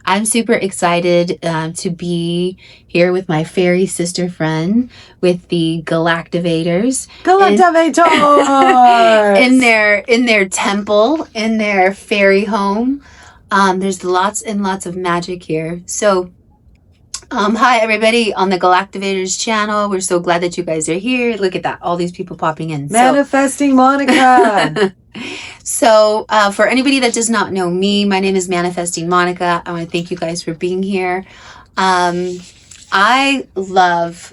I'm super excited to be here with my fairy sister friend with the Galactivators. Galactivators! In their temple, in their fairy home. There's lots and lots of magic here. So hi everybody on the Galactivators channel. We're so glad that you guys are here. Look at that, all these people popping in. Manifesting Monica. So for anybody that does not know me, my name is Manifesting Monica. I want to thank you guys for being here. I love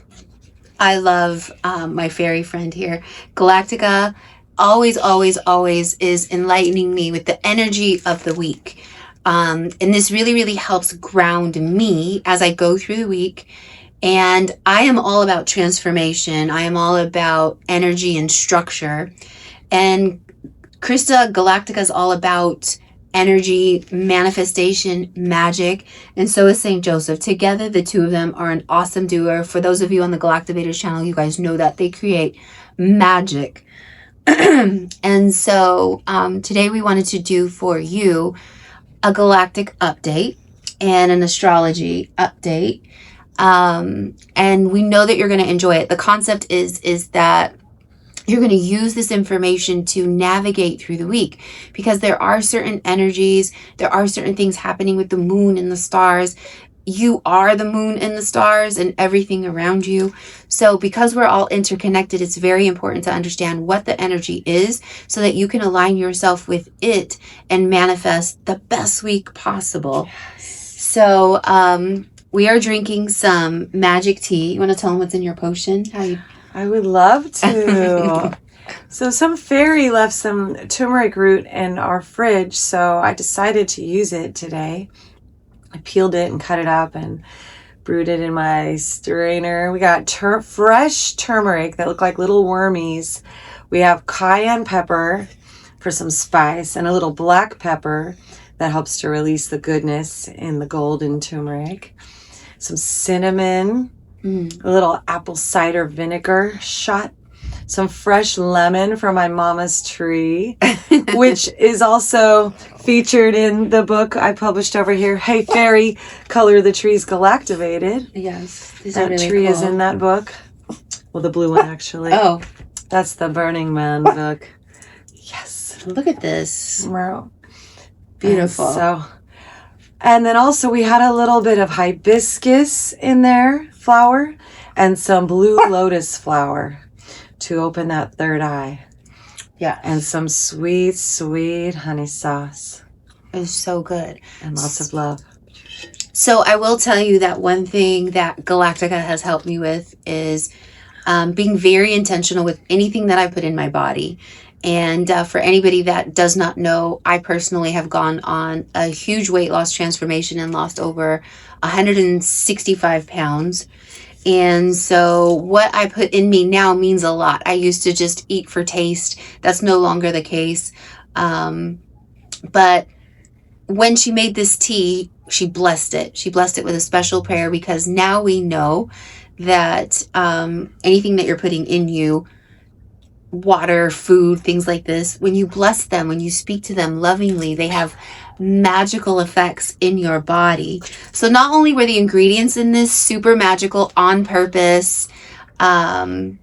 my fairy friend here. Galactica always is enlightening me with the energy of the week. And this really helps ground me as I go through the week. And I am all about transformation. I am all about energy and structure. And Krista Galactica is all about energy, manifestation, magic, and so is St. Joseph. Together, the two of them are an awesome duo. For those of you on the Galactivators channel, you guys know that they create magic. And so today we wanted to do for you a galactic update and an astrology update. And we know that you're going to enjoy it. The concept is that you're going to use this information to navigate through the week, because there are certain energies, there are certain things happening with the moon and the stars. You are the moon and the stars and everything around you. So because we're all interconnected, it's very important to understand what the energy is so that you can align yourself with it and manifest the best week possible. So we are drinking some magic tea. You want to tell them what's in your potion? I would love to. So some fairy left some turmeric root in our fridge, so I decided to use it today. I peeled it and cut it up and brewed it in my strainer. We got fresh turmeric that look like little wormies. We have cayenne pepper for some spice and a little black pepper that helps to release the goodness in the golden turmeric. Some cinnamon, a little apple cider vinegar shot, some fresh lemon from my mama's tree, which is also featured in the book I published over here, Hey Fairy, Color the Trees Galactivated. Yes. That really tree cool. Is in that book. Well, the blue one, actually. Oh. That's the Burning Man book. Yes. Look at this. Beautiful. And then also we had a little bit of hibiscus in there, flower, and some blue lotus flower to open that third eye. Yeah. And some sweet, sweet honey sauce. It was so good. And lots of love. So I will tell you that one thing that Galactica has helped me with is being very intentional with anything that I put in my body. And for anybody that does not know, I personally have gone on a huge weight loss transformation and lost over 165 pounds. And so what I put in me now means a lot. I used to just eat for taste. That's no longer the case. But when she made this tea, she blessed it. She blessed it with a special prayer, because now we know that anything that you're putting in you, water, food, things like this, when you bless them, when you speak to them lovingly, they have magical effects in your body. So not only were the ingredients in this super magical on purpose, there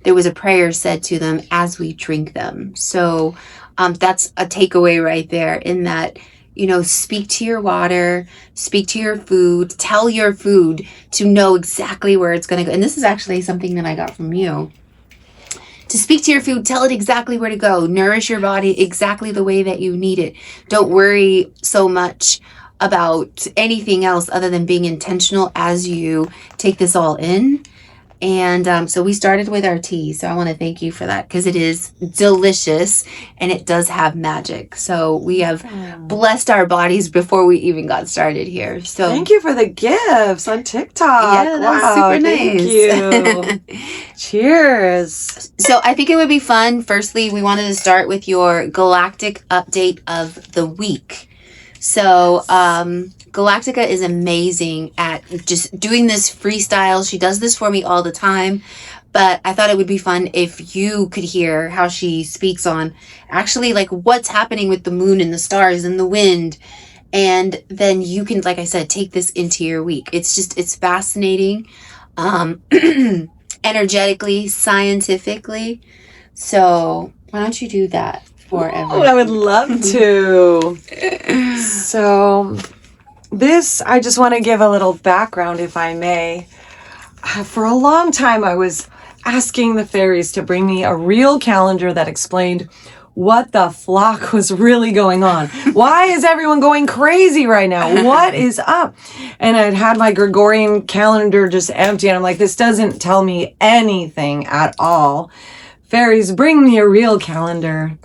was a prayer said to them as we drink them. So that's a takeaway right there, in that, you know, speak to your water, speak to your food, tell your food to know exactly where it's going to go. And this is actually something that I got from you. To speak to your food, tell it exactly where to go. Nourish your body exactly the way that you need it. Don't worry so much about anything else other than being intentional as you take this all in. And so we started with our tea. So I want to thank you for that, because it is delicious and it does have magic. So we have blessed our bodies before we even got started here. So thank you for the gifts on TikTok. Yeah, that was super nice. Thank you. Cheers. So I think it would be fun. Firstly, we wanted to start with your galactic update of the week. So Galactica is amazing at just doing this freestyle. She does this for me all the time, but I thought it would be fun if you could hear how she speaks on actually like what's happening with the moon and the stars and the wind And then you can, like I said, take this into your week. It's fascinating, um, energetically, scientifically. So why don't you do that for Oh, I would love to. So this, I just want to give a little background, if I may. For a long time, I was asking the fairies to bring me a real calendar that explained what the flock was really going on. Why is everyone going crazy right now? What is up? And I'd had my Gregorian calendar just empty, and I'm like, this doesn't tell me anything at all. Fairies, bring me a real calendar.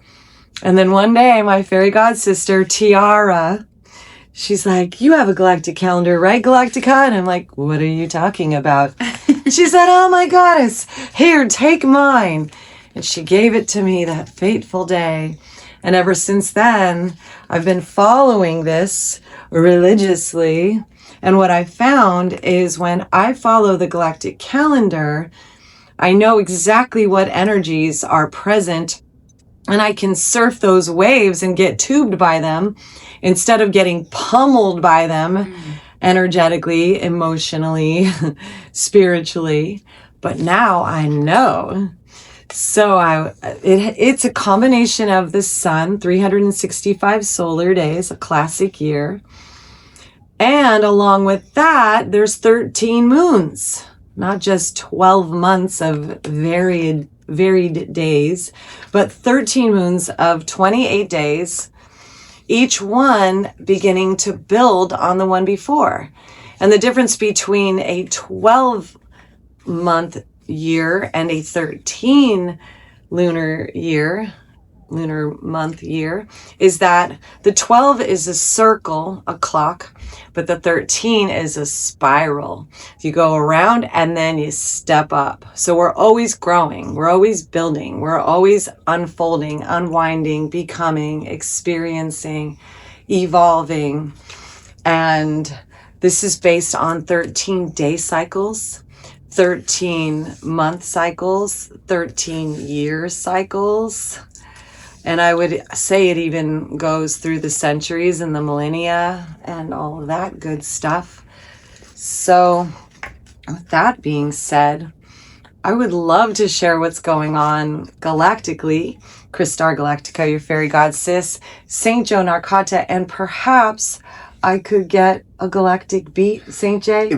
And then one day, my fairy god sister, Tiara, she's like, you have a galactic calendar, right, Galactica? And I'm like, what are you talking about? She said, oh my goddess, here, take mine. And she gave it to me that fateful day. And ever since then, I've been following this religiously. And what I found is when I follow the galactic calendar, I know exactly what energies are present, and I can surf those waves and get tubed by them instead of getting pummeled by them energetically, emotionally, spiritually. But now I know. So it's a combination of the sun, 365 solar days, a classic year. And along with that, there's 13 moons, not just 12 months of varied days, but 13 moons of 28 days, each one beginning to build on the one before. And the difference between a 12-month year and a 13 lunar month year is that the 12 is a circle, a clock, but the 13 is a spiral. You go around and then you step up. So we're always growing, we're always building, we're always unfolding, unwinding, becoming, experiencing, evolving. And this is based on 13 day cycles, 13 month cycles, 13 year cycles. And I would say it even goes through the centuries and the millennia and all of that good stuff. So with that being said, I would love to share what's going on galactically. Christar Galactica, your fairy god sis, Saint Joan Arcata, and perhaps I could get a galactic beat, Saint J.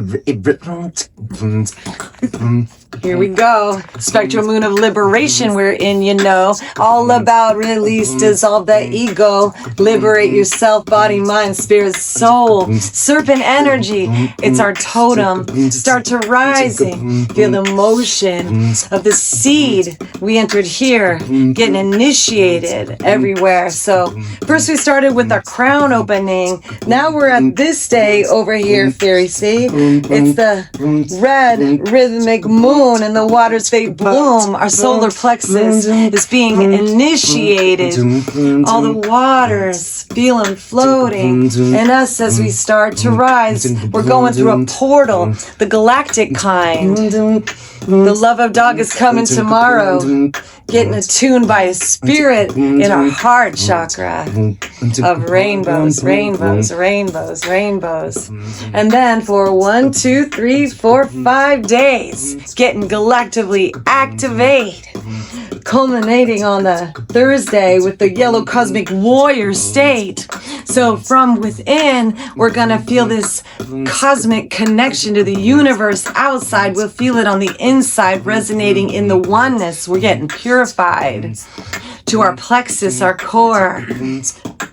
Here we go. Spectral moon of liberation we're in, you know. All about release, dissolve the ego. Liberate yourself, body, mind, spirit, soul. Serpent energy. It's our totem. Start to rising. Feel the motion of the seed. We entered here, getting initiated everywhere. So first we started with our crown opening. Now we're at this day over here, fairy seed. It's the red rhythmic moon, and the waters they bloom. Our solar plexus is being initiated. All the waters feel them floating, and us as we start to rise. We're going through a portal, the galactic kind. The love of dog is coming tomorrow, getting attuned by a spirit in our heart chakra of rainbows, rainbows, rainbows, rainbows. And then for 1, 2, 3, 4, 5 days, getting galactically activated, culminating on the Thursday with the yellow cosmic warrior state. So from within, we're going to feel this cosmic connection to the universe outside. We'll feel it on the inside, resonating in the oneness. We're getting purified to our plexus, our core.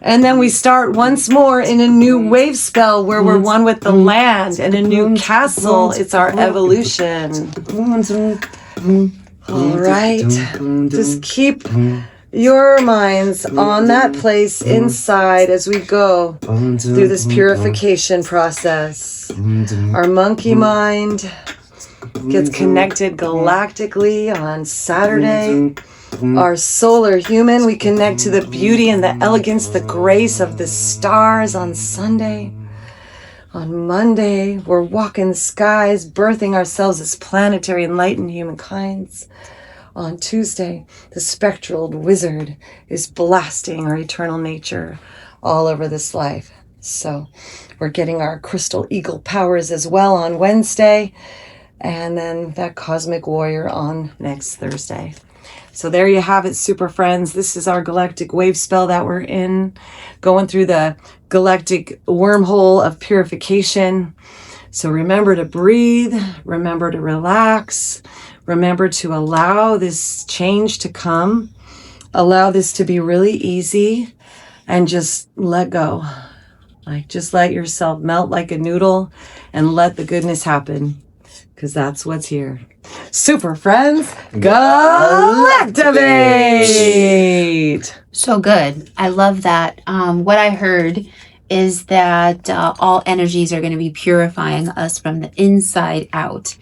And then we start once more in a new wave spell where we're one with the land and a new castle. It's our evolution. All right. Just keep your minds on that place inside as we go through this purification process. Our monkey mind gets connected galactically on Saturday. Our solar human, we connect to the beauty and the elegance, the grace of the stars on Sunday. On Monday, we're walking the skies, birthing ourselves as planetary enlightened humankinds. On Tuesday, the spectral wizard is blasting our eternal nature all over this life. So we're getting our crystal eagle powers as well on Wednesday, and then that cosmic warrior on next Thursday. So there you have it, super friends. This is our galactic wave spell that we're in, going through the galactic wormhole of purification. So remember to breathe, remember to relax, remember to allow this change to come, allow this to be really easy, and just let go. Like, just let yourself melt like a noodle and let the goodness happen, because that's what's here. Super friends, Galactivate! So good. I love that. What I heard is that all energies are going to be purifying us from the inside out.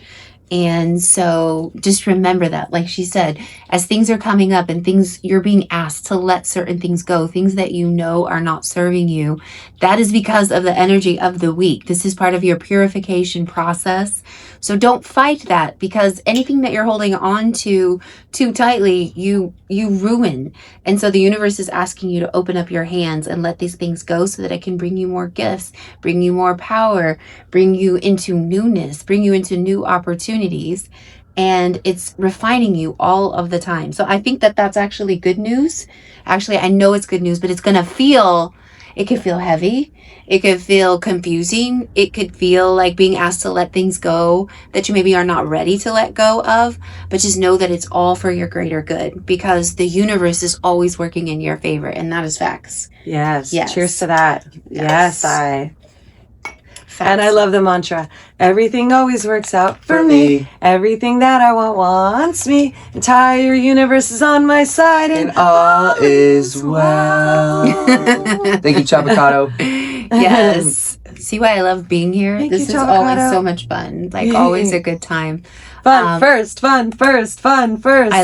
And so just remember that, like she said, as things are coming up and things you're being asked to let certain things go, things that you know are not serving you, that is because of the energy of the week. This is part of your purification process. So don't fight that, because anything that you're holding on to too tightly, you ruin. And so the universe is asking you to open up your hands and let these things go so that it can bring you more gifts, bring you more power, bring you into newness, bring you into new opportunities. And it's refining you all of the time. So I think that that's actually good news. Actually, I know it's good news, but it's going to feel, it could feel heavy. It could feel confusing. It could feel like being asked to let things go that you maybe are not ready to let go of. But just know that it's all for your greater good, because the universe is always working in your favor. And that is facts. Yes. Yes. Cheers to that. Yes. Yes, Facts. And I love the mantra, everything always works out for me. Everything that I want wants me. Entire universe is on my side, and all is well. Thank you, Chavocado. Yes. See why I love being here? Thank This you, is Avocado. always so much fun. Like, always a good time. Fun first. I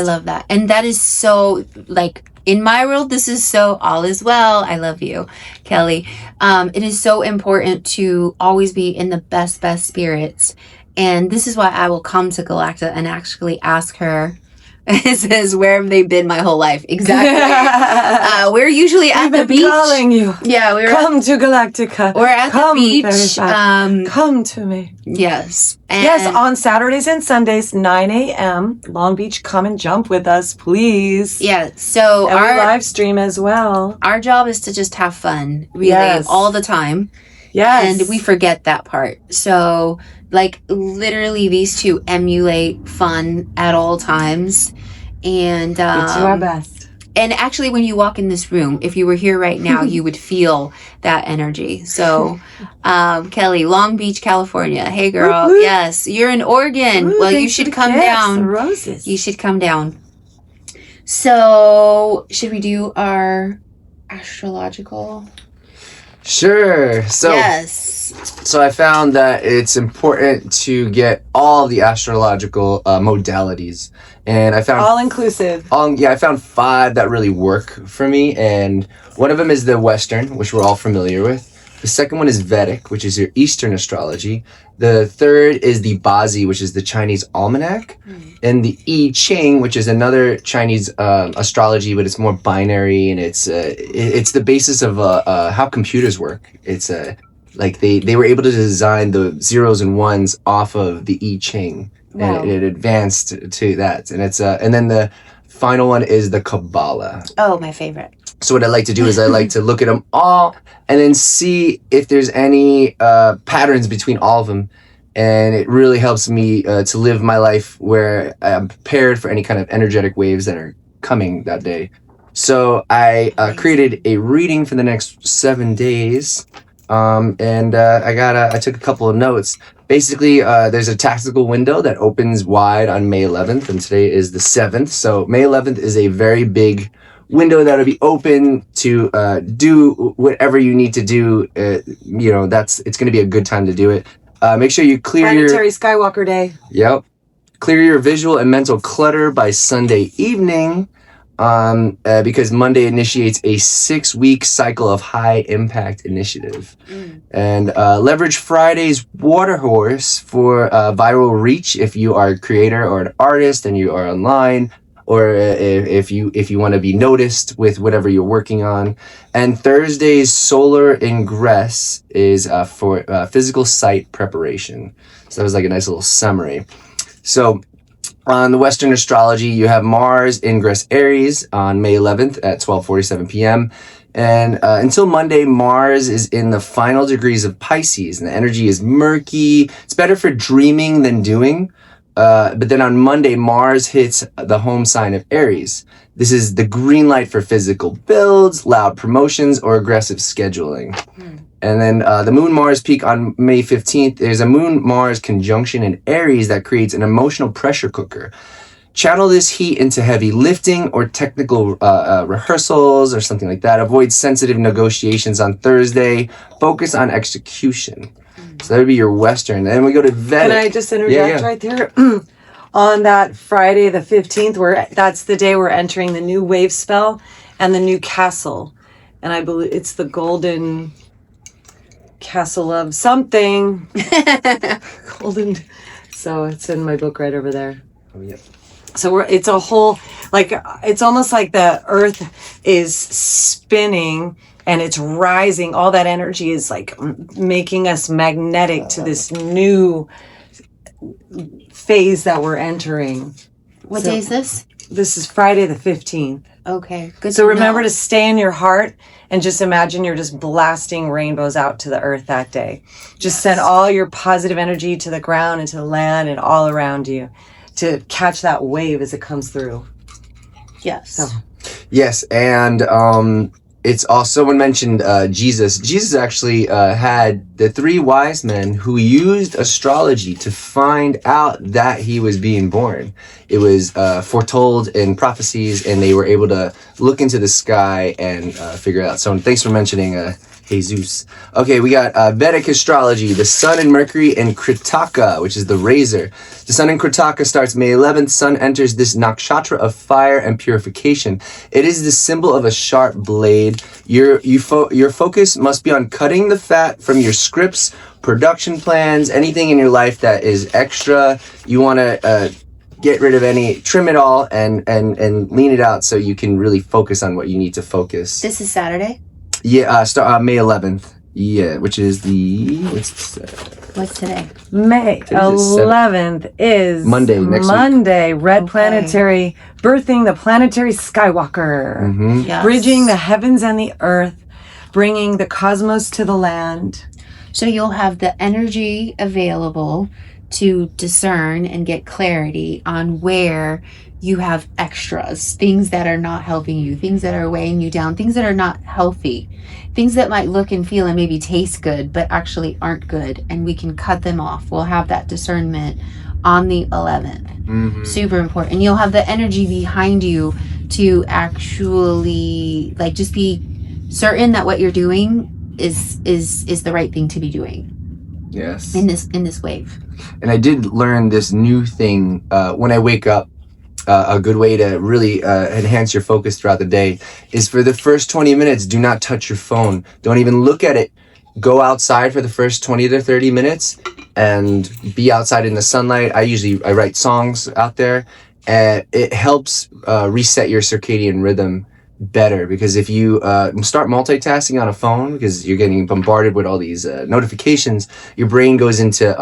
love that. And that is so, like, in my world, this is so all is well. I love you, Kelly. It is so important to always be in the best spirits. And this is why I will come to Galacta and actually ask her. It says, where have they been my whole life? Exactly. We're usually at the beach. Calling you. Yeah, Come to Galactica. We're at the beach. Come to me. Yes. And Yes, on Saturdays and Sundays, 9 a.m. Long Beach, come and jump with us, please. Yeah. So And we live stream as well. Our job is to just have fun, really, Yes. all the time. Yes. And we forget that part. So, like, literally, these two emulate fun at all times. And we do our best. And actually, when you walk in this room, if you were here right now, you would feel that energy. So, Kelly, Long Beach, California. Hey, girl. Whoop, whoop. Yes, you're in Oregon. Ooh, well, you thanks for should the come gifts, down. the roses. You should come down. So, should we do our astrological? Sure. So, Yes. so I found that it's important to get all the astrological modalities, and I found All inclusive. I found 5 that really work for me, and one of them is the Western, which we're all familiar with. The second one is Vedic, which is your Eastern astrology. The third is the Bazi, which is the Chinese almanac, and the I Ching, which is another Chinese astrology, but it's more binary, and it's the basis of how computers work. It's like they were able to design the zeros and ones off of the I Ching, Wow. and it advanced to that, and it's and then the final one is the Kabbalah. Oh, my favorite. So what I like to do is I like to look at them all and then see if there's any patterns between all of them. And it really helps me to live my life where I'm prepared for any kind of energetic waves that are coming that day. So I created a reading for the next 7 days. And I took a couple of notes. Basically, there's a tactical window that opens wide on May 11th, and today is the 7th. So May 11th is a very big window that'll be open to do whatever you need to do. It's going to be a good time to do it. Make sure you clear Planetary Skywalker Day. Yep. Clear your visual and mental clutter by Sunday evening, because Monday initiates a 6-week cycle of high impact initiative. And leverage Friday's water horse for viral reach if you are a creator or an artist and you are online, or if you want to be noticed with whatever you're working on. And Thursday's solar ingress is for physical site preparation. So that was like a nice little summary. So on the Western astrology, you have Mars ingress Aries on May 11th at 12:47 p.m. And until Monday, Mars is in the final degrees of Pisces, and the energy is murky. It's better for dreaming than doing. But then on Monday, Mars hits the home sign of Aries. This is the green light for physical builds, loud promotions, or aggressive scheduling. And then the Moon-Mars peak on May 15th, there's a Moon-Mars conjunction in Aries that creates an emotional pressure cooker. Channel this heat into heavy lifting or technical rehearsals or something like that. Avoid sensitive negotiations on Thursday. Focus on execution. So that would be your Western. And we go to Vedic. Can I just interject right there? On that Friday the 15th, that's the day we're entering the new wave spell and the new castle. And I believe it's the golden castle of something. Golden. So it's in my book right over there. Oh, yeah. So it's a whole, like, it's almost like the earth is spinning and it's rising. All that energy is like making us magnetic to this new phase that we're entering. What day is this? This is Friday the 15th. Okay, good. So remember to stay in your heart and just imagine you're just blasting rainbows out to the earth that day. Just send all your positive energy to the ground and to the land and all around you to catch that wave as it comes through. Yes. So. Yes, and it's also, someone mentioned Jesus. Jesus actually had the 3 wise men who used astrology to find out that he was being born. It was foretold in prophecies, and they were able to look into the sky and figure it out. So thanks for mentioning Jesus. Okay, we got Vedic astrology, the Sun and Mercury in Kritaka, which is the razor. The Sun in Kritaka starts May 11th. Sun enters this nakshatra of fire and purification. It is the symbol of a sharp blade. Your focus must be on cutting the fat from your scripts, production plans, anything in your life that is extra. You want to get rid of trim it all and lean it out so you can really focus on what you need to focus. This is Saturday? Yeah, start May 11th. Yeah, which is What's today? May 11th is Monday, next week. Monday. Red planetary, birthing the planetary Skywalker. Mm-hmm. Yes. Bridging the heavens and the earth, bringing the cosmos to the land. So you'll have the energy available to discern and get clarity on where you have extras, things that are not helping you, things that are weighing you down, things that are not healthy, things that might look and feel and maybe taste good, but actually aren't good. And we can cut them off. We'll have that discernment on the 11th. Mm-hmm. Super important. And you'll have the energy behind you to actually like just be certain that what you're doing is the right thing to be doing. Yes. In this wave. And I did learn this new thing when I wake up. A good way to really enhance your focus throughout the day is for the first 20 minutes, do not touch your phone. Don't even look at it. Go outside for the first 20 to 30 minutes and be outside in the sunlight. I write songs out there, and it helps reset your circadian rhythm better, because if you start multitasking on a phone because you're getting bombarded with all these notifications, your brain goes into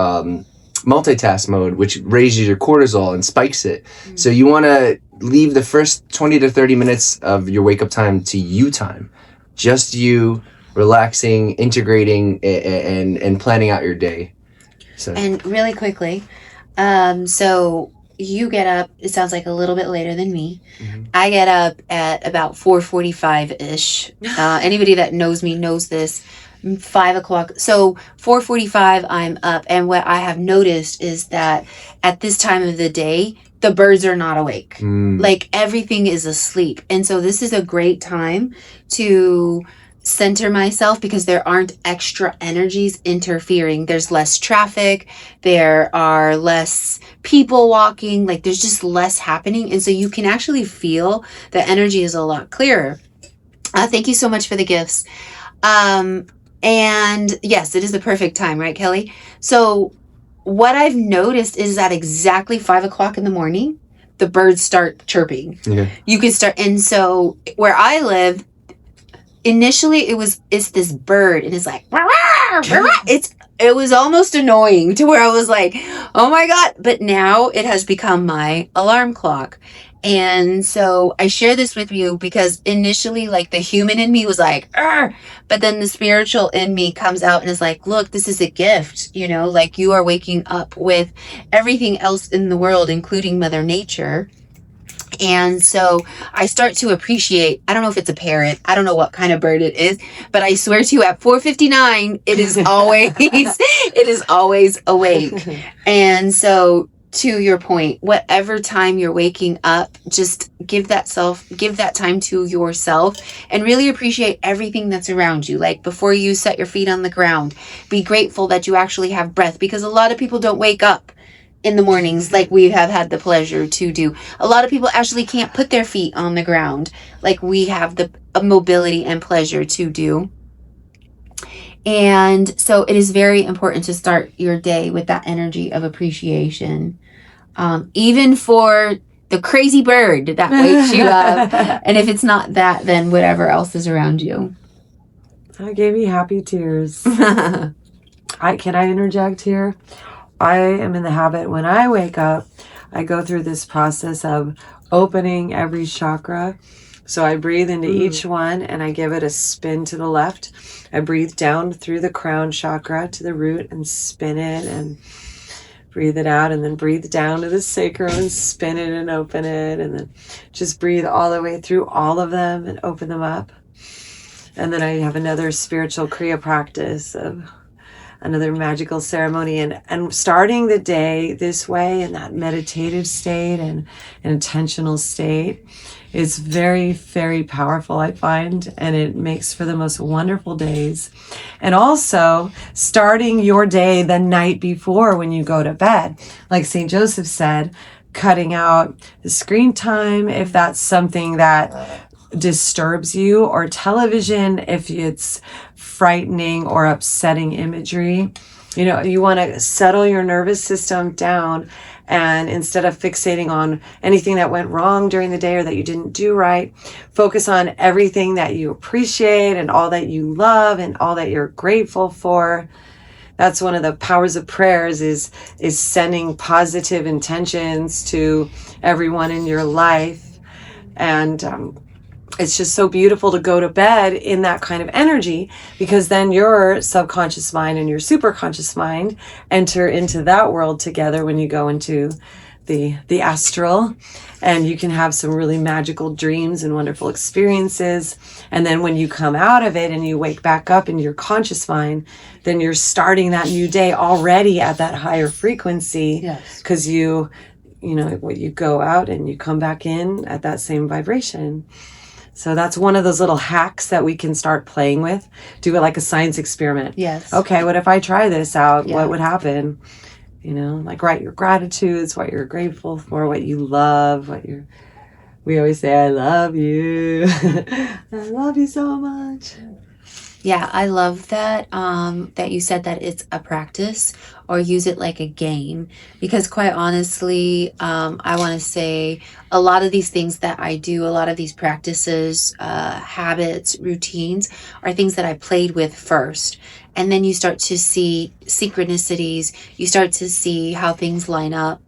multitask mode, which raises your cortisol and spikes it. So you want to leave the first 20 to 30 minutes of your wake up time to you time. Just you relaxing, integrating, and planning out your day. So. And really quickly, so you get up, it sounds like a little bit later than me. Mm-hmm. I get up at about 4:45-ish. Anybody that knows me knows this. 5 o'clock. So 4:45 I'm up, and what I have noticed is that at this time of the day, the birds are not awake. Like everything is asleep. And so this is a great time to center myself because there aren't extra energies interfering. There's less traffic. There are less people walking. Like there's just less happening. And so you can actually feel the energy is a lot clearer. Thank you so much for the gifts. And yes, it is the perfect time, right, Kelly? So what I've noticed is that exactly 5 o'clock in the morning, the birds start chirping. Yeah. You can start, and so where I live, initially it's this bird, and it's like, "Wah, wah, wah, wah." It was almost annoying to where I was like, oh my God. But now it has become my alarm clock. And so I share this with you because initially, like, the human in me was like, "Arr!" But then the spiritual in me comes out and is like, look, this is a gift, like you are waking up with everything else in the world, including Mother Nature. And so I start to appreciate, I don't know if it's a parrot, I don't know what kind of bird it is, but I swear to you, at 4:59, it is always awake. And so, to your point, whatever time you're waking up, just give that time to yourself and really appreciate everything that's around you. Like, before you set your feet on the ground, be grateful that you actually have breath, because a lot of people don't wake up in the mornings like we have had the pleasure to do. A lot of people actually can't put their feet on the ground like we have the mobility and pleasure to do. And so it is very important to start your day with that energy of appreciation, even for the crazy bird that wakes you up. And if it's not that, then whatever else is around you. That gave me happy tears. Can I interject here? I am in the habit, when I wake up, I go through this process of opening every chakra. So I breathe into each one and I give it a spin to the left. I breathe down through the crown chakra to the root and spin it and breathe it out, and then breathe down to the sacrum and spin it and open it, and then just breathe all the way through all of them and open them up. And then I have another spiritual Kriya practice of another magical ceremony, and starting the day this way in that meditative state and intentional state is very, very powerful, I find, and it makes for the most wonderful days. And also starting your day the night before when you go to bed, like St. Joseph said, cutting out the screen time if that's something that disturbs you, or television if it's frightening or upsetting imagery. You want to settle your nervous system down, and instead of fixating on anything that went wrong during the day or that you didn't do right, focus on everything that you appreciate and all that you love and all that you're grateful for. That's one of the powers of prayers, is sending positive intentions to everyone in your life. And it's just so beautiful to go to bed in that kind of energy, because then your subconscious mind and your superconscious mind enter into that world together when you go into the astral, and you can have some really magical dreams and wonderful experiences. And then when you come out of it and you wake back up in your conscious mind, then you're starting that new day already at that higher frequency. Yes. Because you go out and you come back in at that same vibration. So that's one of those little hacks that we can start playing with. Do it like a science experiment. Yes. Okay, what if I try this out? Yeah. What would happen? Like write your gratitudes, what you're grateful for, what you love, we always say, I love you. I love you so much. Yeah, I love that, that you said that it's a practice, or use it like a game, because quite honestly, I want to say a lot of these things that I do, a lot of these practices, habits, routines, are things that I played with first. And then you start to see synchronicities, you start to see how things line up,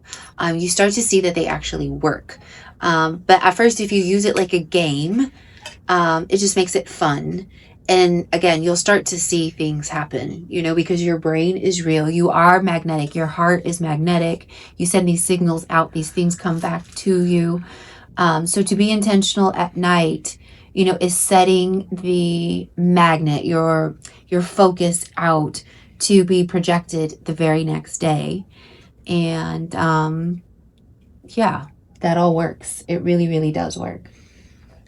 you start to see that they actually work. But at first, if you use it like a game, it just makes it fun. And again, you'll start to see things happen, because your brain is real. You are magnetic. Your heart is magnetic. You send these signals out. These things come back to you. So to be intentional at night, is setting the magnet, your focus out to be projected the very next day. And yeah, that all works. It really, really does work.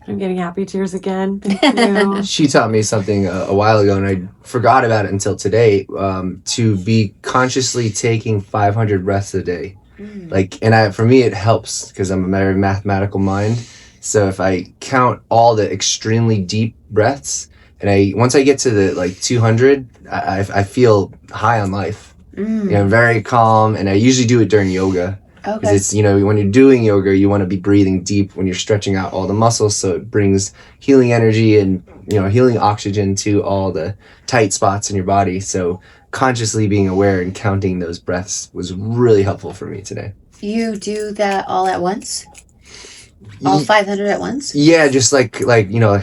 I'm getting happy tears again. Thank you. She taught me something a while ago, and I forgot about it until today, to be consciously taking 500 breaths a day. For me, it helps because I'm a very mathematical mind. So if I count all the extremely deep breaths, and once I get to the 200, I feel high on life. I'm very calm, and I usually do it during yoga. Because Okay. it's, when you're doing yoga, you want to be breathing deep when you're stretching out all the muscles, so it brings healing energy and, healing oxygen to all the tight spots in your body. So consciously being aware and counting those breaths was really helpful for me today. You do that all at once? All 500 at once? Yeah, just like Wow.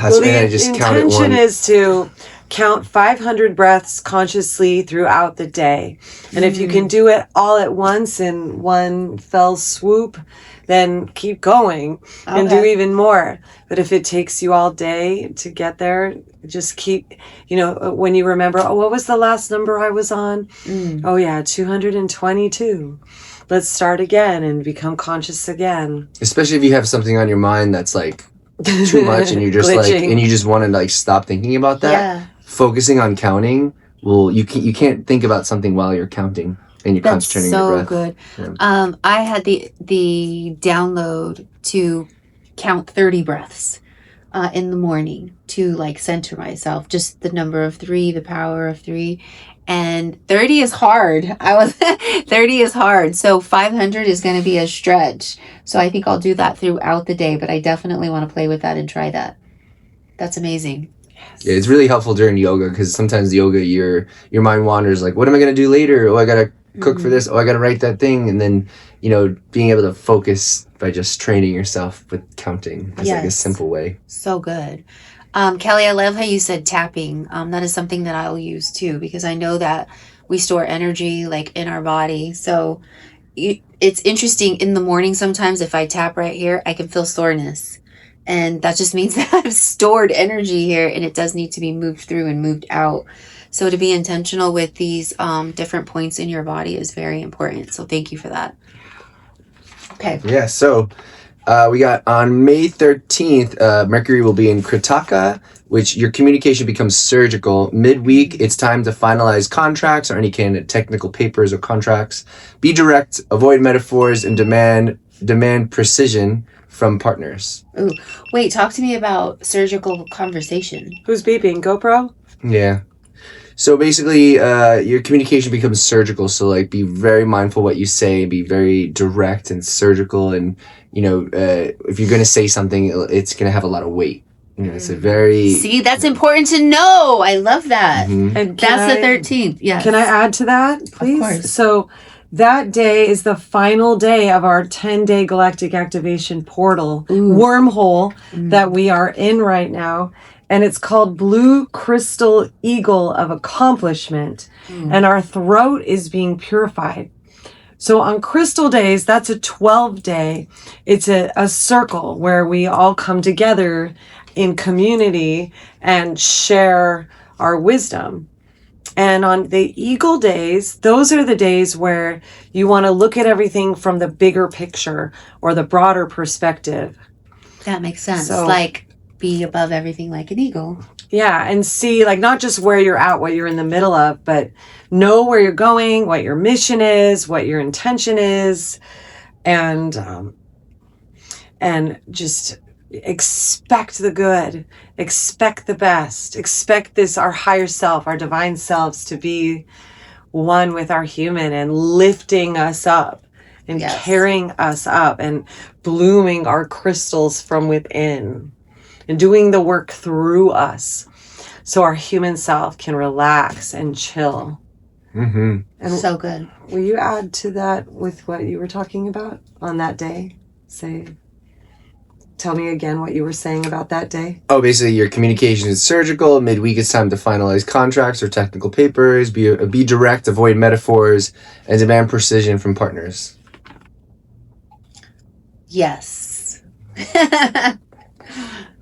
That's when I just count it intention one. is to count 500 breaths consciously throughout the day. And if you can do it all at once in one fell swoop, then keep going and do even more. But if it takes you all day to get there, just keep, when you remember, what was the last number I was on? Oh yeah, 222. Let's start again and become conscious again. Especially if you have something on your mind that's like too much and you're just Glitching. and you just want to stop thinking about that. Yeah. Focusing on counting, you can't think about something while you're counting and you're That's concentrating on your so breath. good. Yeah. I had the download to count 30 breaths in the morning to center myself. Just the number of 3, the power of 3. And 30 is hard. 30 is hard. So 500 is going to be a stretch. So I think I'll do that throughout the day, but I definitely want to play with that and try that. That's amazing. Yeah, it's really helpful during yoga because sometimes yoga, your mind wanders like, what am I going to do later? Oh, I got to cook for this. Oh, I got to write that thing. And then, being able to focus by just training yourself with counting is a simple way. So good. Kelly, I love how you said tapping. That is something that I'll use too, because I know that we store energy in our body. So it's interesting in the morning. Sometimes if I tap right here, I can feel soreness. And that just means that I've stored energy here and it does need to be moved through and moved out. So to be intentional with these different points in your body is very important. So thank you for that. Okay. Yeah, so we got on May 13th, Mercury will be in Kritaka, which your communication becomes surgical. Midweek, it's time to finalize contracts or any kind of technical papers or contracts. Be direct, avoid metaphors, and demand precision from partners. Ooh, wait, talk to me about surgical conversation. Who's beeping? GoPro? Yeah. So basically, your communication becomes surgical. So be very mindful what you say, be very direct and surgical. And, if you're going to say something, it's going to have a lot of weight. It's a very... See, that's important to know. I love that. Mm-hmm. And that's the 13th. Yes. Can I add to that, please? Of course. So that day is the final day of our 10-day Galactic Activation portal wormhole that we are in right now. And it's called Blue Crystal Eagle of Accomplishment. And our throat is being purified. So on crystal days, that's a 12-day. It's a circle where we all come together in community and share our wisdom. And on the eagle days, those are the days where you want to look at everything from the bigger picture or the broader perspective. That makes sense. So, be above everything like an eagle. Yeah, and see, not just where you're at, what you're in the middle of, but know where you're going, what your mission is, what your intention is, and just expect the good, expect the best, expect our higher self, our divine selves to be one with our human and lifting us up and carrying us up and blooming our crystals from within and doing the work through us so our human self can relax and chill. Mm-hmm. And so good. Will you add to that with what you were talking about on that day? Tell me again what you were saying about that day. Oh, basically your communication is surgical. Midweek, it's time to finalize contracts or technical papers. Be direct, avoid metaphors, and demand precision from partners. Yes.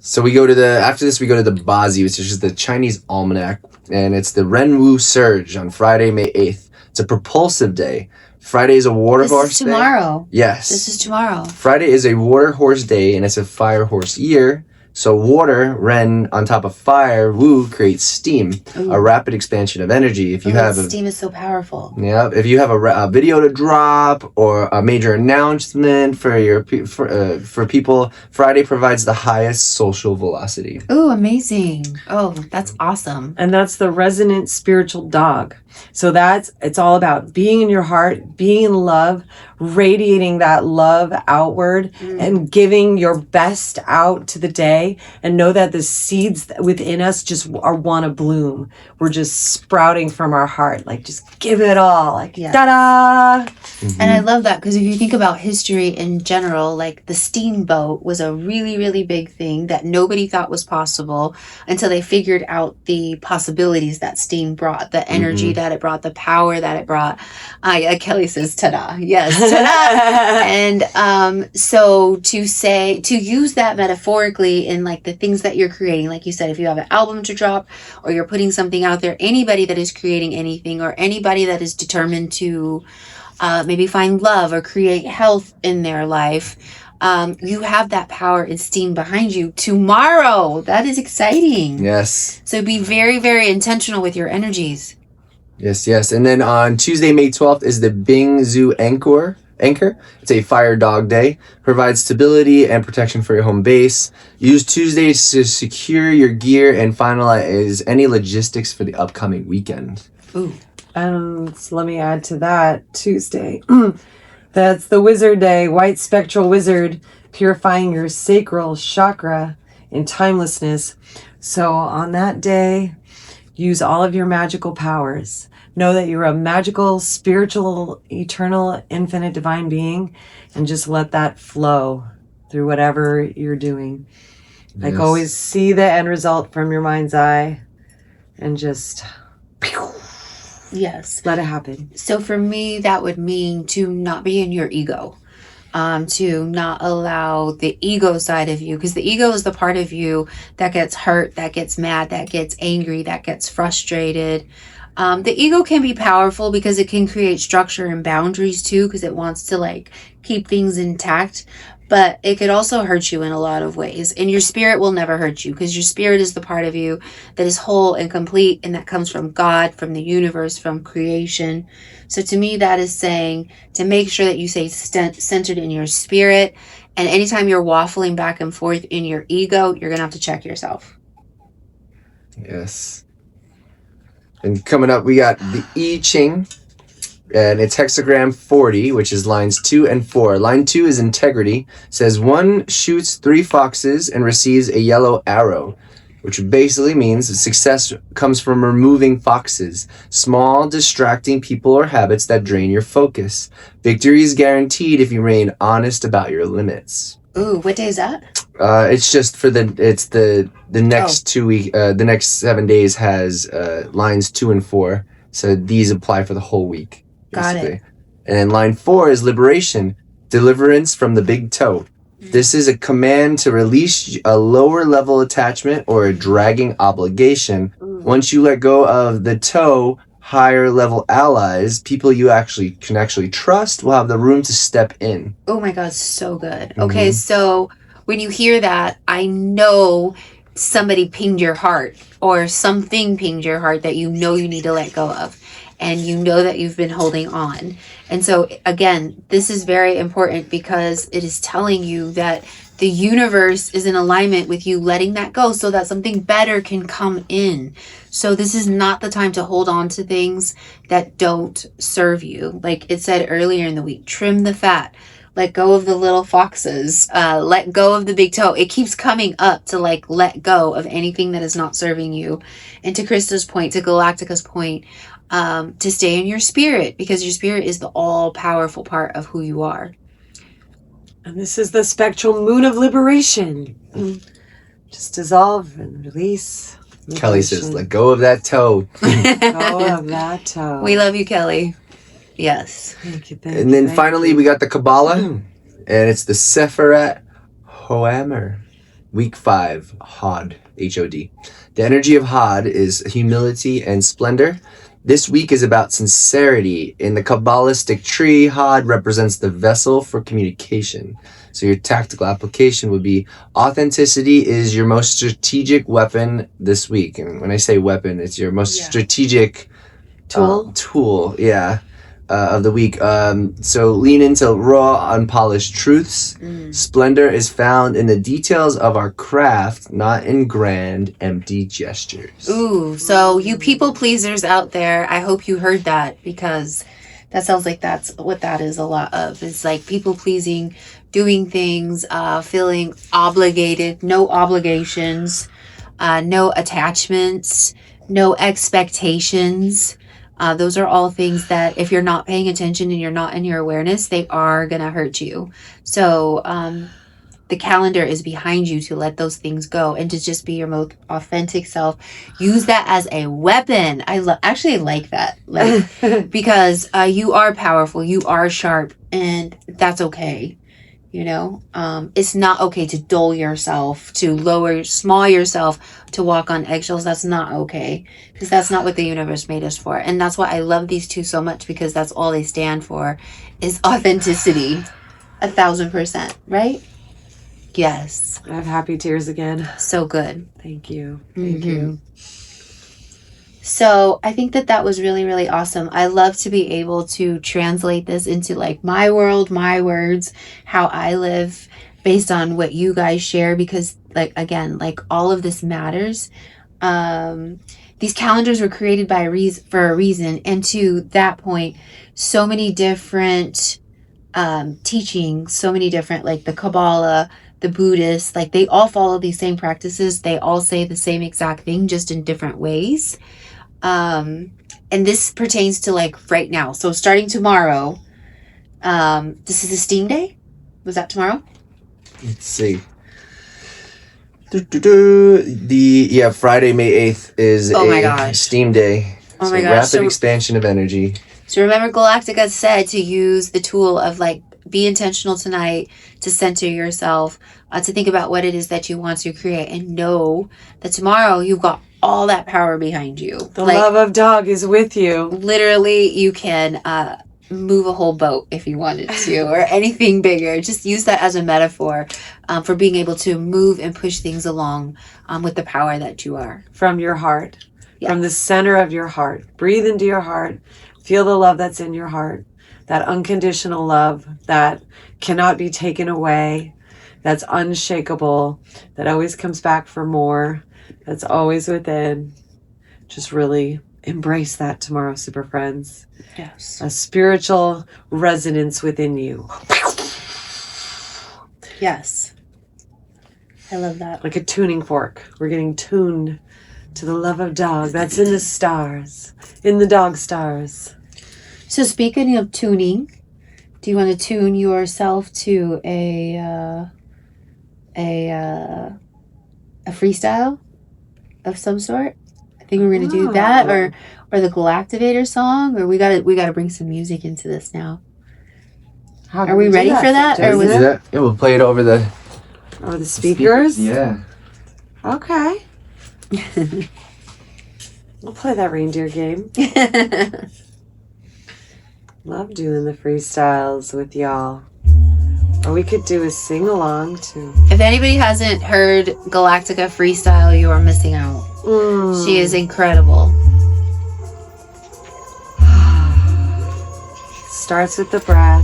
So after this we go to the Bazi, which is just the Chinese almanac, and it's the Renwu Surge on Friday, May 8th. It's a propulsive day. Friday is a water horse This is tomorrow. Day. Yes. This is tomorrow. Friday is a water horse day, and it's a fire horse year. So water, Ren, on top of fire, Wu, creates steam, Ooh. a rapid expansion of energy. If you have steam is so powerful. if you have a video to drop or a major announcement for people, Friday provides the highest social velocity. Oh, amazing. Oh, that's awesome. And that's the resonant spiritual dog. So it's all about being in your heart, being in love, radiating that love outward and giving your best out to the day, and know that the seeds within us just want to bloom. We're just sprouting from our heart. Like, just give it all. Like, ta-da! And I love that, because if you think about history in general, like the steamboat was a really, really big thing that nobody thought was possible until they figured out the possibilities that steam brought, the energy that it brought, the power that it brought. Kelly says, ta-da. Yes, ta-da. And so to use that metaphorically in like the things that you're creating, like you said, if you have an album to drop or you're putting something out there, anybody that is creating anything or anybody that is determined to maybe find love or create health in their life, you have that power and steam behind you tomorrow. That is exciting. Yes. So be very, very intentional with your energies. Yes. And then on Tuesday, May 12th is the Bingzu Anchor. It's a fire dog day. Provides stability and protection for your home base. Use Tuesdays to secure your gear and finalize any logistics for the upcoming weekend. Ooh. And so let me add to that, Tuesday. That's the Wizard Day, White Spectral Wizard, purifying your sacral chakra in timelessness. So on that day, use all of your magical powers. Know that you're a magical, spiritual, eternal, infinite, divine being, and just let that flow through whatever you're doing. Like, always see the end result from your mind's eye and just... Yes. let it happen. So for me, that would mean to not be in your ego, to not allow the ego side of you, because the ego is the part of you that gets hurt, that gets mad, that gets angry, that gets frustrated. The ego can be powerful because it can create structure and boundaries too, because it wants to like keep things intact. But it could also hurt you in a lot of ways. And your spirit will never hurt you, because your spirit is the part of you that is whole and complete, and that comes from God, from the universe, from creation. So to me, that is saying to make sure that you stay centered in your spirit. And anytime you're waffling back and forth in your ego, you're going to have to check yourself. Yes. And coming up, we got the I Ching. And it's hexagram 40, which is lines 2 and 4. Line 2 is integrity. It says one shoots 3 foxes and receives a yellow arrow, which basically means success comes from removing foxes, small distracting people or habits that drain your focus. Victory is guaranteed if you remain honest about your limits. Ooh, what day is that? It's just for the next 2 week. The next 7 days has lines 2 and 4. So these apply for the whole week. Got it. And then line 4 is liberation, deliverance from the big toe. This is a command to release a lower level attachment or a dragging obligation. Once you let go of the toe, higher level allies, people you can actually trust, will have the room to step in. Oh my God, so good. Okay, so when you hear that, I know somebody pinged your heart, or something pinged your heart that you know you need to let go of. And you know that you've been holding on. And so again, this is very important, because it is telling you that the universe is in alignment with you letting that go so that something better can come in. So this is not the time to hold on to things that don't serve you. Like it said earlier in the week, trim the fat. Let go of the little foxes. Let go of the big toe. It keeps coming up to like let go of anything that is not serving you. And to Krista's point, to Galactica's point, to stay in your spirit, because your spirit is the all-powerful part of who you are. And this is the spectral moon of liberation. Just dissolve and release. Liberation. Kelly says, let go of that toe. Let go of that toe. We love you, Kelly. Yes. Thank you. And then finally, we got the Kabbalah, and it's the Sefirat Homer, week 5, Hod, Hod. The energy of Hod is humility and splendor. This week is about sincerity. In the Kabbalistic tree, Hod represents the vessel for communication. So your tactical application would be authenticity is your most strategic weapon this week. And when I say weapon, it's your most strategic tool, of the week. So lean into raw, unpolished truths. Splendor is found in the details of our craft, not in grand, empty gestures. Ooh, so you people pleasers out there, I hope you heard that, because that sounds like that's what that is a lot of. It's like people pleasing, doing things, feeling obligated, no obligations, no attachments, no expectations. Those are all things that if you're not paying attention and you're not in your awareness, they are going to hurt you. So the calendar is behind you to let those things go and to just be your most authentic self. Use that as a weapon. I actually like that, because you are powerful, you are sharp, and that's okay. You know, it's not okay to dull yourself, to small yourself, to walk on eggshells. That's not okay, because that's not what the universe made us for. And that's why I love these two so much, because that's all they stand for, is authenticity. 1,000%, right? Yes. I have happy tears again. So good. Thank you. Thank you. So I think that was really, really awesome. I love to be able to translate this into like my world, my words, how I live based on what you guys share, because like, again, like all of this matters. These calendars were created for a reason. And to that point, so many different teachings, so many different, like the Kabbalah, the Buddhists, like they all follow these same practices. They all say the same exact thing, just in different ways. And this pertains to like right now. So starting tomorrow, this is a steam day. Was that tomorrow? Let's see. Friday, May 8th is a steam day. Oh my gosh. Rapid expansion of energy. So remember, Galactica said to use the tool of like, be intentional tonight to center yourself, to think about what it is that you want to create, and know that tomorrow you've got all that power behind you. The love of dog is with you. Literally, you can move a whole boat if you wanted to, or anything bigger. Just use that as a metaphor for being able to move and push things along with the power that you are. From your heart, from the center of your heart. Breathe into your heart. Feel the love that's in your heart. That unconditional love that cannot be taken away, that's unshakable, that always comes back for more, that's always within. Just really embrace that tomorrow, super friends. Yes. A spiritual resonance within you. Yes. I love that. Like a tuning fork. We're getting tuned to the love of dog that's in the stars, in the dog stars. So speaking of tuning, do you want to tune yourself to a freestyle of some sort? I think we're gonna do that, or the Galactivator song, or we gotta bring some music into this now. Are we ready for that? Or was that? Yeah, we'll play it over the speakers. Yeah. Okay. We'll play that reindeer game. Love doing the freestyles with y'all. Or we could do a sing-along too. If anybody hasn't heard Galactica Freestyle, you are missing out. She is incredible. Starts with the breath.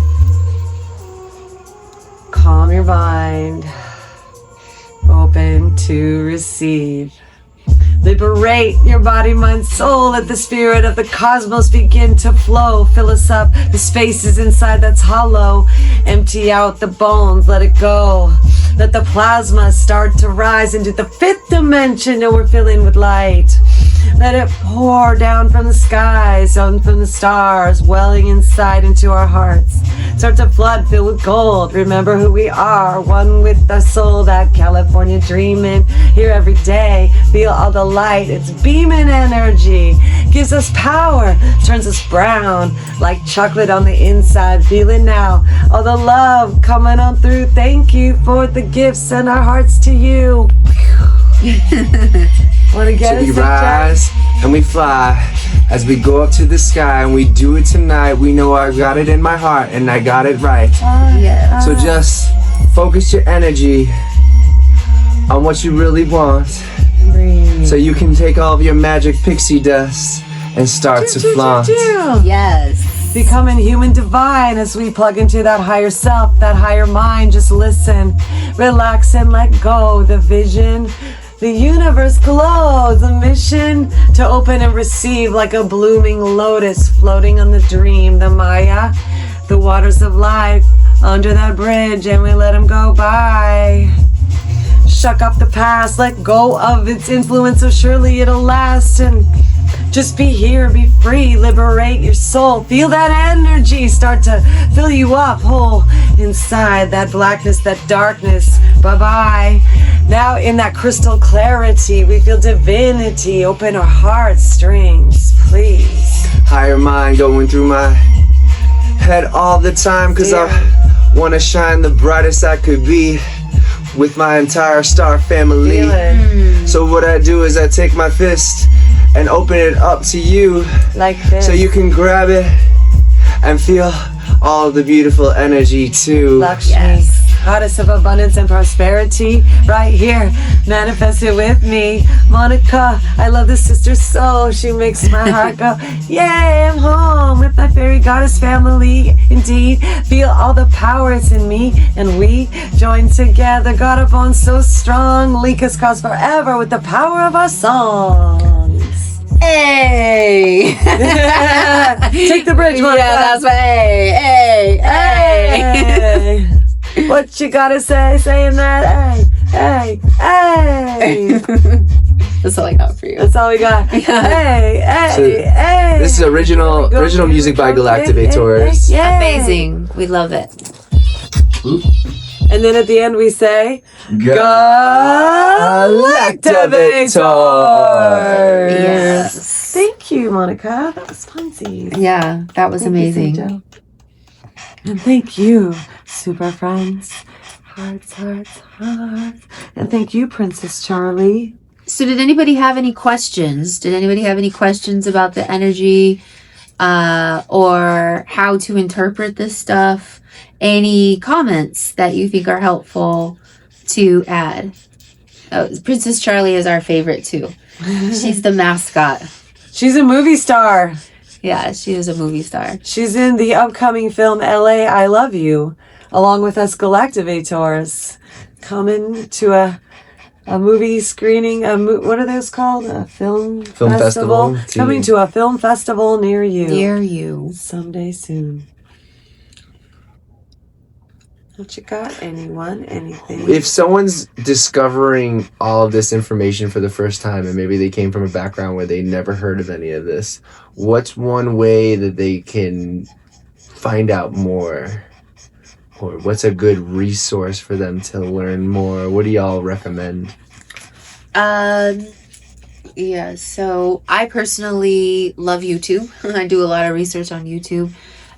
Calm your mind. Open to receive. Liberate your body, mind, soul. Let the spirit of the cosmos begin to flow. Fill us up, the spaces inside that's hollow. Empty out the bones, let it go. Let the plasma start to rise into the 5th dimension, and we're filling with light. Let it pour down from the skies, down from the stars, welling inside into our hearts. Start to flood, fill with gold. Remember who we are, one with the soul, that California dreaming. Here every day, feel all the light. It's beaming energy, gives us power, turns us brown like chocolate on the inside. Feel it now, all the love coming on through. Thank you for the gifts and our hearts to you. Want to get So we rise and we fly As we go up to the sky and we do it tonight, we know I got it in my heart and I got it right. Yeah. So just focus your energy on what you really want, so you can take all of your magic pixie dust and start to flaunt. Yes. Becoming human divine as we plug into that higher self, that higher mind. Just listen, relax, and let go. The vision, the universe glows. The mission to open and receive like a blooming lotus floating on the dream. The Maya, the waters of life under that bridge, and we let them go by. Shuck up the past, let go of its influence, so surely it'll last. And just be here, be free, liberate your soul. Feel that energy start to fill you up whole inside. That blackness, that darkness, bye-bye. Now in that crystal clarity, we feel divinity. Open our heart strings, please. Higher mind going through my head all the time, cause I wanna shine the brightest I could be with my entire star family. So what I do is I take my fist and open it up to you, Like this. so you can grab it and feel all the beautiful energy too. Lakshmi, Yes. goddess of abundance and prosperity, right here, manifest it with me. Monica, I love this sister so, she makes my heart go, yay, I'm home with my fairy goddess family. Indeed, feel all the power it's in me, and we join together. Got a bond so strong, link us cross forever with the power of our songs. Hey. Take the bridge, Monica. Yeah, that's right. Hey. Hey. What you gotta say, saying that? Hey. That's all I got for you. That's all we got. Hey. Hey. This is original music by Galactivators. Yay. Amazing. We love it. And then at the end we say, Galactivators. Yes. Thank you, Monica. That was funsies. Yeah, that was Thank you, amazing. Joe. And thank you, super friends. Hearts. And thank you, Princess Charlie. So did anybody have any questions? Did anybody have any questions about the energy or how to interpret this stuff? Any comments that you think are helpful to add? Oh, Princess Charlie is our favorite too. She's the mascot. She's a movie star. Yeah, she is a movie star. She's in the upcoming film LA, I Love You, along with us Galactivators. Coming to a movie screening, what are those called? A film festival. Coming to a film festival near you. Near you. Someday soon. What you got? Anyone? Anything? If someone's discovering all of this information for the first time and maybe they came from a background where they never heard of any of this, what's one way that they can find out more? Or what's a good resource for them to learn more? What do y'all recommend? Yeah, so I personally love YouTube. I do a lot of research on YouTube.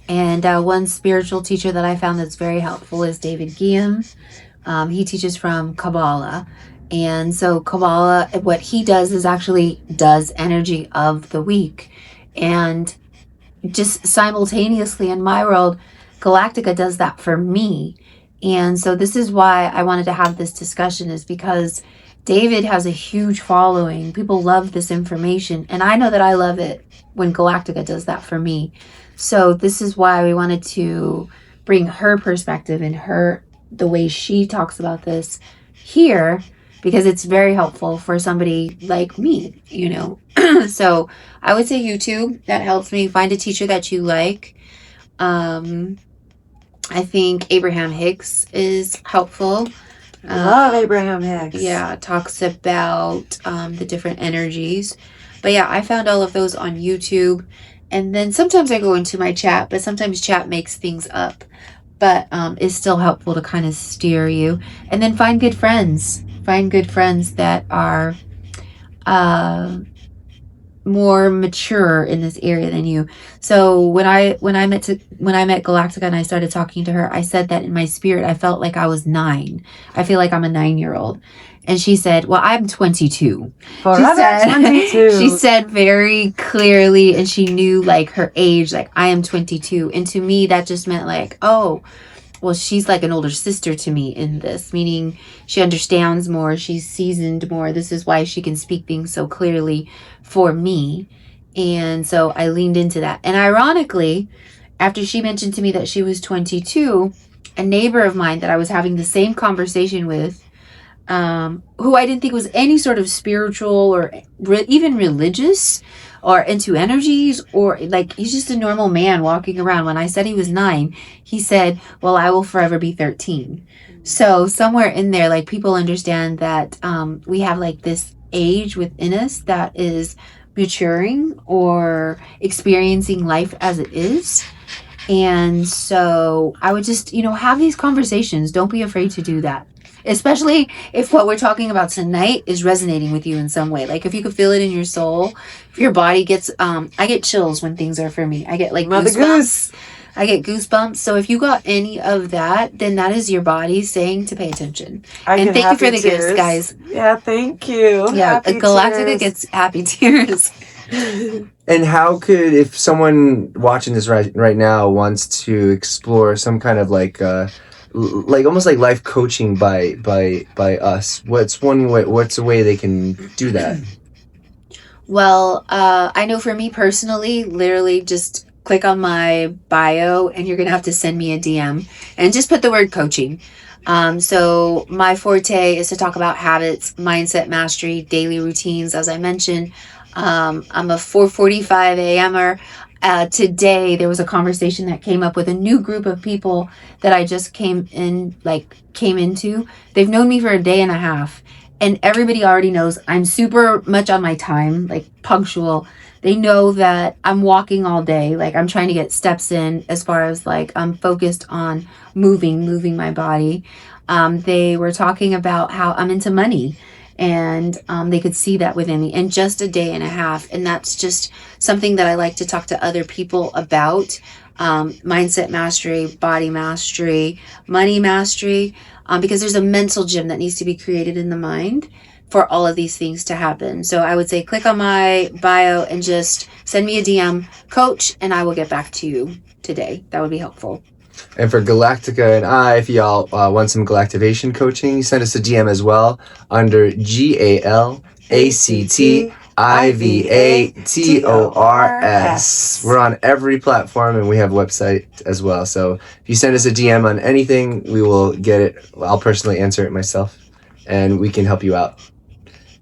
And one spiritual teacher that I found that's very helpful is David Guillaume. He teaches from Kabbalah. And so Kabbalah, what he does is actually does energy of the week. And just simultaneously in my world, Galactica does that for me. And so this is why I wanted to have this discussion, is because David has a huge following. People love this information. And I know that I love it when Galactica does that for me. So this is why we wanted to bring her perspective and the way she talks about this here, because it's very helpful for somebody like me, you know. So I would say YouTube. That helps me. Find a teacher that you like. I think Abraham Hicks is helpful. Love Abraham Hicks. Yeah, talks about the different energies. But yeah, I found all of those on YouTube. And then sometimes I go into my chat, but sometimes chat makes things up. But it's still helpful to kind of steer you. And then find good friends. Find good friends that are more mature in this area than you. So when I met Galactica and I started talking to her, I said that in my spirit I felt like I was 9. I feel like I'm a 9-year-old. And she said, well, I'm 22. Forever 22. She said very clearly, and she knew like her age, like I am 22. And to me, that just meant like, oh, well, she's like an older sister to me in this, meaning she understands more, she's seasoned more. This is why she can speak things so clearly for me. And so I leaned into that. And ironically, after she mentioned to me that she was 22, a neighbor of mine that I was having the same conversation with, who I didn't think was any sort of spiritual or even religious or into energies, or like he's just a normal man walking around. When I said he was 9, he said, well, I will forever be 13. So somewhere in there, like people understand that we have like this age within us that is maturing or experiencing life as it is. And so I would just, have these conversations. Don't be afraid to do that. Especially if what we're talking about tonight is resonating with you in some way. Like if you could feel it in your soul, if your body gets, I get chills when things are for me. I get like goosebumps. I get goosebumps. So if you got any of that, then that is your body saying to pay attention. And thank you for the gifts, guys. Yeah, thank you. Yeah, Galactica gets happy tears. And how could, if someone watching this right now wants to explore some kind of like almost like life coaching by us, what's a way they can do that? Well, I know for me personally, literally just click on my bio and you're gonna have to send me a DM and just put the word coaching. So my forte is to talk about habits, mindset mastery, daily routines. As I mentioned, I'm a 4:45 a.m.er. Today there was a conversation that came up with a new group of people that I just came into. They've known me for a day and a half, and everybody already knows I'm super much on my time, like punctual. They know that I'm walking all day, like I'm trying to get steps in as far as like I'm focused on moving my body. They were talking about how I'm into money, and they could see that within me in just a day and a half. And that's just something that I like to talk to other people about. Mindset mastery, body mastery, money mastery, because there's a mental gym that needs to be created in the mind for all of these things to happen. So I would say click on my bio and just send me a DM, coach, and I will get back to you today. That would be helpful. And for Galactica and I, if y'all want some Galactivation coaching, send us a DM as well under GALACTIVATORS. We're on every platform and we have a website as well. So if you send us a DM on anything, we will get it. I'll personally answer it myself and we can help you out.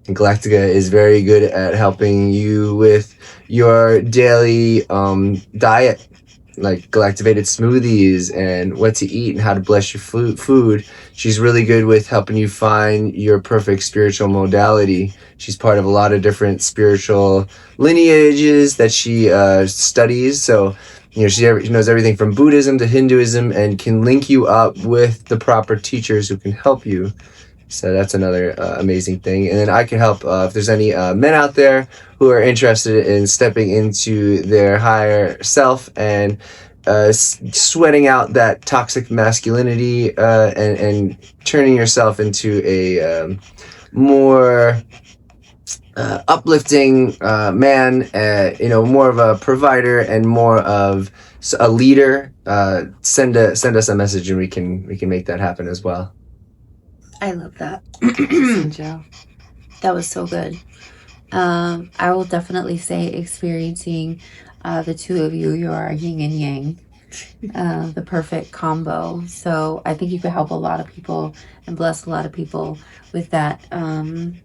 And Galactica is very good at helping you with your daily diet, like Galactivated smoothies and what to eat and how to bless your food. She's really good with helping you find your perfect spiritual modality. She's part of a lot of different spiritual lineages that she studies. So, she knows everything from Buddhism to Hinduism and can link you up with the proper teachers who can help you. So that's another amazing thing. And then I can help if there's any men out there who are interested in stepping into their higher self and sweating out that toxic masculinity and turning yourself into a more uplifting man, more of a provider and more of a leader. Send us a message and we can make that happen as well. I love that. Joe. That was so good. I will definitely say experiencing the two of you are yin and yang, the perfect combo. So I think you could help a lot of people and bless a lot of people with that. The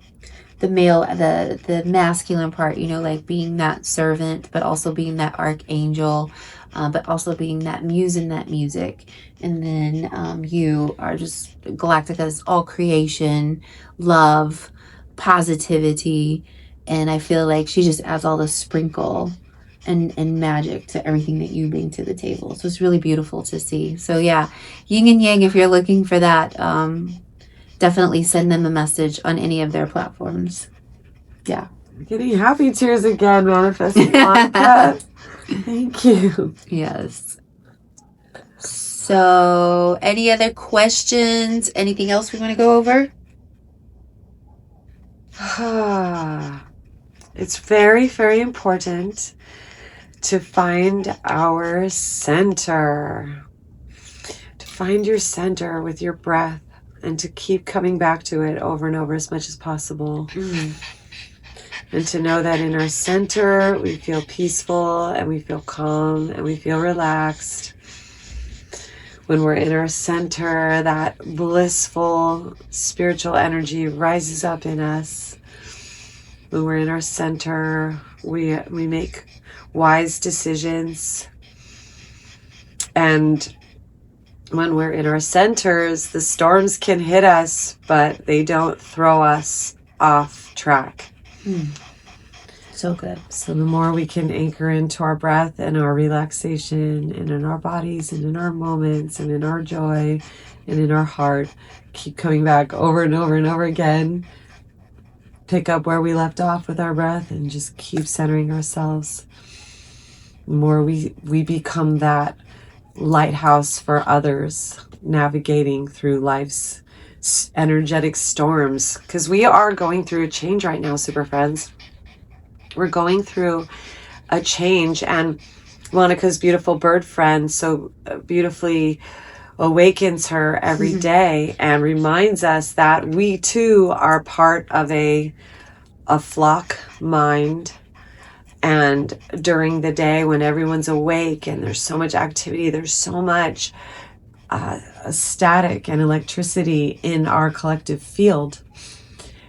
masculine part, like being that servant, but also being that archangel, but also being that muse in that music. And then you are just, Galactica is all creation, love, positivity. And I feel like she just adds all the sprinkle and magic to everything that you bring to the table. So it's really beautiful to see. So yeah, yin and yang, if you're looking for that, definitely send them a message on any of their platforms. Yeah. Getting happy tears again, manifesting Monica. Thank you. Yes. So, any other questions? Anything else we want to go over? It's very, very important to find our center. To find your center with your breath and to keep coming back to it over and over as much as possible. And to know that in our center, we feel peaceful and we feel calm and we feel relaxed. When we're in our center, that blissful spiritual energy rises up in us. When we're in our center, we make wise decisions. And when we're in our centers, the storms can hit us, but they don't throw us off track. So good. So the more we can anchor into our breath and our relaxation and in our bodies and in our moments and in our joy and in our heart, keep coming back over and over and over again, pick up where we left off with our breath and just keep centering ourselves. The more we become that lighthouse for others, navigating through life's energetic storms, because we are going through a change right now, super friends. We're going through a change, and Monica's beautiful bird friend so beautifully awakens her every day and reminds us that we too are part of a flock mind. And during the day when everyone's awake and there's so much activity, there's so much static and electricity in our collective field.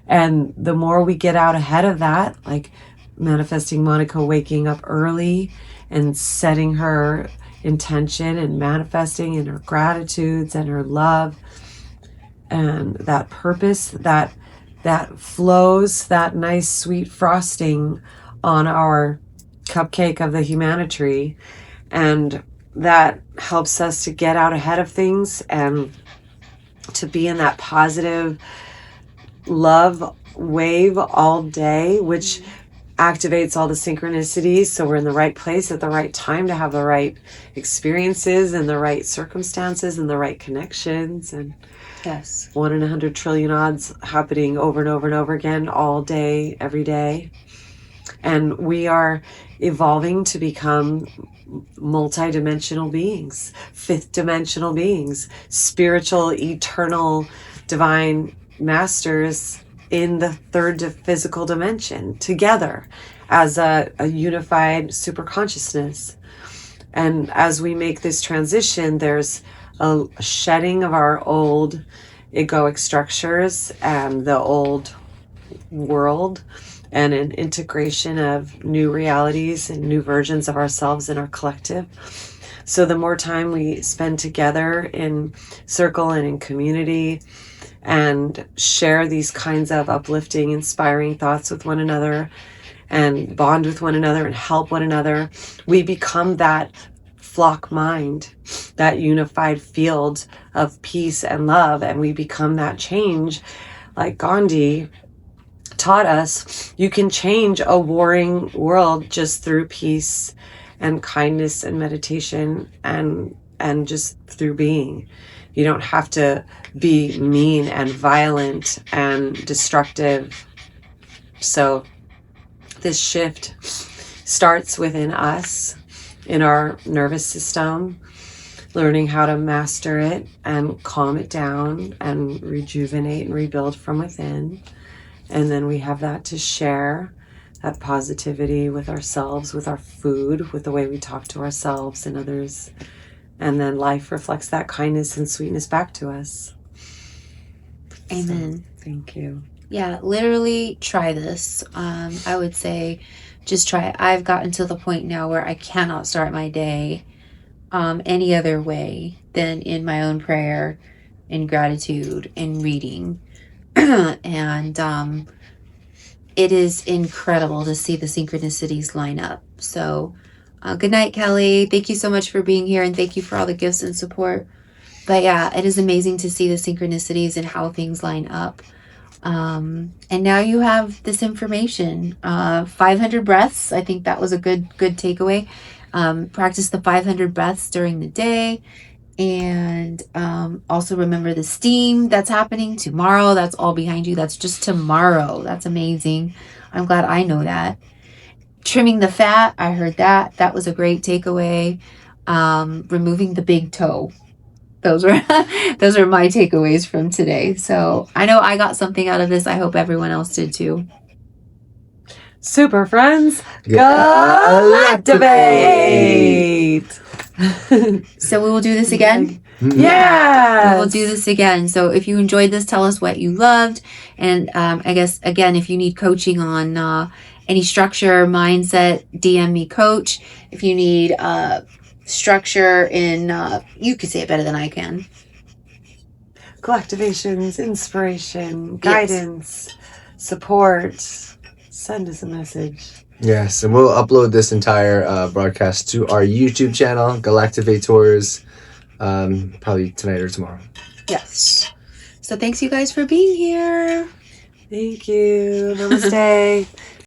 And the more we get out ahead of that, like manifesting Monica waking up early and setting her intention and manifesting in her gratitudes and her love and that purpose that flows, that nice sweet frosting on our cupcake of the humanity, and that helps us to get out ahead of things and to be in that positive love wave all day, which activates all the synchronicities, so we're in the right place at the right time to have the right experiences and the right circumstances and the right connections. And Yes. 1 in 100 trillion odds happening over and over and over again all day, every day. And we are evolving to become multidimensional beings, fifth dimensional beings, spiritual, eternal, divine masters in the third physical dimension together as a unified super consciousness. And as we make this transition, there's a shedding of our old egoic structures and the old world, and an integration of new realities and new versions of ourselves in our collective. So the more time we spend together in circle and in community and share these kinds of uplifting, inspiring thoughts with one another and bond with one another and help one another, we become that flock mind, that unified field of peace and love, and we become that change. Like Gandhi taught us, you can change a warring world just through peace and kindness and meditation and just through being. You don't have to be mean and violent and destructive. So this shift starts within us, in our nervous system, learning how to master it and calm it down and rejuvenate and rebuild from within. And then we have that to share, that positivity with ourselves, with our food, with the way we talk to ourselves and others. And then life reflects that kindness and sweetness back to us. Amen. So, thank you. Yeah, literally try this. I would say just try it. I've gotten to the point now where I cannot start my day any other way than in my own prayer, in gratitude, in reading. And it is incredible to see the synchronicities line up. So good night, Kelly. Thank you so much for being here, and thank you for all the gifts and support. But yeah, it is amazing to see the synchronicities and how things line up. And now you have this information. 500 breaths. I think that was a good takeaway. Practice the 500 breaths during the day. And also remember the steam that's happening tomorrow. That's all behind you. That's just tomorrow. That's amazing. I'm glad I know that. Trimming the fat. I heard that. That was a great takeaway. Removing the big toe. Those are those are my takeaways from today. So I know I got something out of this. I hope everyone else did too. Super friends, Galactivate! Galactivate! So we will do this again. Yeah, We will do this again. So if you enjoyed this, tell us what you loved. And I guess, again, if you need coaching on any structure, mindset, DM me, coach. If you need structure in, you could say it better than I can. Galactivations, inspiration, guidance, support. Send us a message. Yes, and we'll upload this entire broadcast to our YouTube channel, Galactivators, probably tonight or tomorrow. Yes. So thanks you guys for being here. Thank you. Namaste.